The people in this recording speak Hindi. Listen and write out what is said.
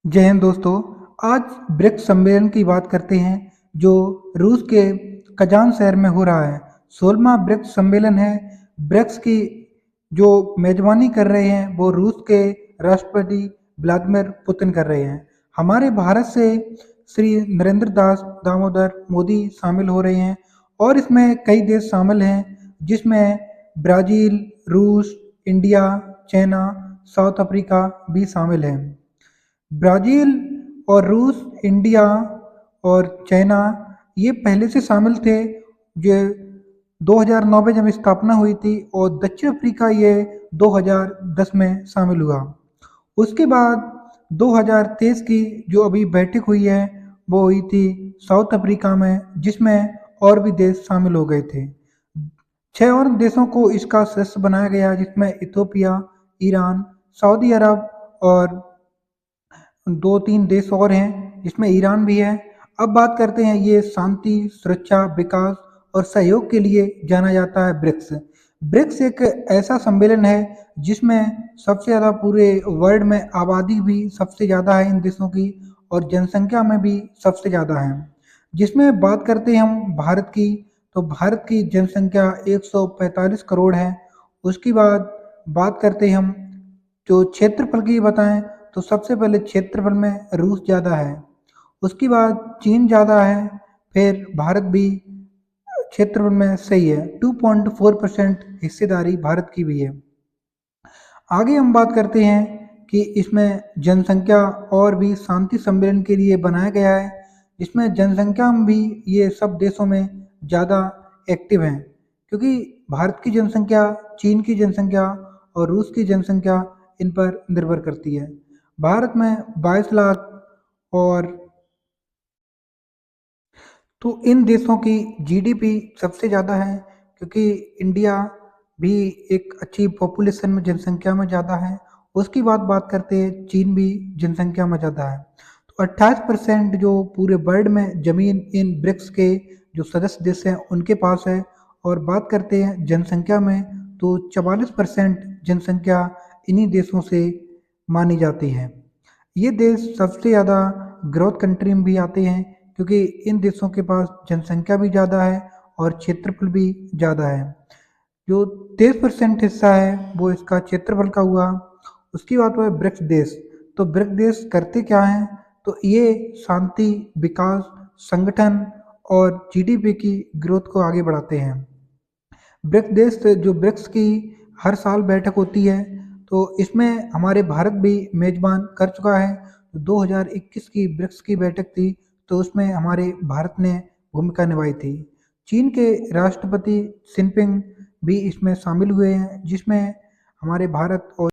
जय हिंद दोस्तों। आज ब्रिक्स सम्मेलन की बात करते हैं जो रूस के कजान शहर में हो रहा है। 16वां ब्रिक्स सम्मेलन है। ब्रिक्स की जो मेजबानी कर रहे हैं वो रूस के राष्ट्रपति व्लादिमीर पुतिन कर रहे हैं। हमारे भारत से श्री नरेंद्र दास दामोदर मोदी शामिल हो रहे हैं और इसमें कई देश शामिल हैं जिसमें ब्राज़ील, रूस, इंडिया, चाइना, साउथ अफ्रीका भी शामिल हैं। ब्राज़ील और रूस, इंडिया और चाइना ये पहले से शामिल थे। ये 2009 में जब स्थापना हुई थी और दक्षिण अफ्रीका ये 2010 में शामिल हुआ। उसके बाद 2023 की जो अभी बैठक हुई है वो हुई थी साउथ अफ्रीका में, जिसमें और भी देश शामिल हो गए थे। 6 और देशों को इसका सदस्य बनाया गया जिसमें इथियोपिया, ईरान, सऊदी अरब और 2-3 देश और हैं जिसमें ईरान भी है। अब बात करते हैं, ये शांति, सुरक्षा, विकास और सहयोग के लिए जाना जाता है ब्रिक्स। ब्रिक्स एक ऐसा सम्मेलन है जिसमें सबसे ज़्यादा पूरे वर्ल्ड में आबादी भी सबसे ज़्यादा है इन देशों की और जनसंख्या में भी सबसे ज़्यादा है। जिसमें बात करते हैं हम भारत की, तो भारत की जनसंख्या 145 करोड़ है। उसके बाद बात करते हैं हम जो क्षेत्रफल की बताएं तो सबसे पहले क्षेत्रफल में रूस ज़्यादा है, उसके बाद चीन ज़्यादा है, फिर भारत भी क्षेत्रफल में सही है। 2.4% हिस्सेदारी भारत की भी है। आगे हम बात करते हैं कि इसमें जनसंख्या और भी शांति सम्मेलन के लिए बनाया गया है, जिसमें जनसंख्या में भी ये सब देशों में ज़्यादा एक्टिव हैं, क्योंकि भारत की जनसंख्या, चीन की जनसंख्या और रूस की जनसंख्या इन पर निर्भर करती है। भारत में 22 लाख और तो इन देशों की जीडीपी सबसे ज़्यादा है, क्योंकि इंडिया भी एक अच्छी पॉपुलेशन में, जनसंख्या में ज़्यादा है। उसकी बात करते हैं, चीन भी जनसंख्या में ज़्यादा है। तो 28% जो पूरे वर्ल्ड में ज़मीन इन ब्रिक्स के जो सदस्य देश हैं उनके पास है। और बात करते हैं जनसंख्या में, तो 44% जनसंख्या इन्हीं देशों से मानी जाती है। ये देश सबसे ज़्यादा ग्रोथ कंट्री में भी आते हैं, क्योंकि इन देशों के पास जनसंख्या भी ज़्यादा है और क्षेत्रफल भी ज़्यादा है। जो 23% हिस्सा है वो इसका क्षेत्रफल का हुआ। उसकी बात हुआ ब्रिक्स देश। तो ब्रिक्स देश करते क्या हैं, तो ये शांति, विकास, संगठन और जीडीपी की ग्रोथ को आगे बढ़ाते हैं। ब्रिक्स देश जो ब्रिक्स की हर साल बैठक होती है, तो इसमें हमारे भारत भी मेजबान कर चुका है। 2021 की ब्रिक्स की बैठक थी, तो उसमें हमारे भारत ने भूमिका निभाई थी। चीन के राष्ट्रपति जिनपिंग भी इसमें शामिल हुए हैं, जिसमें हमारे भारत और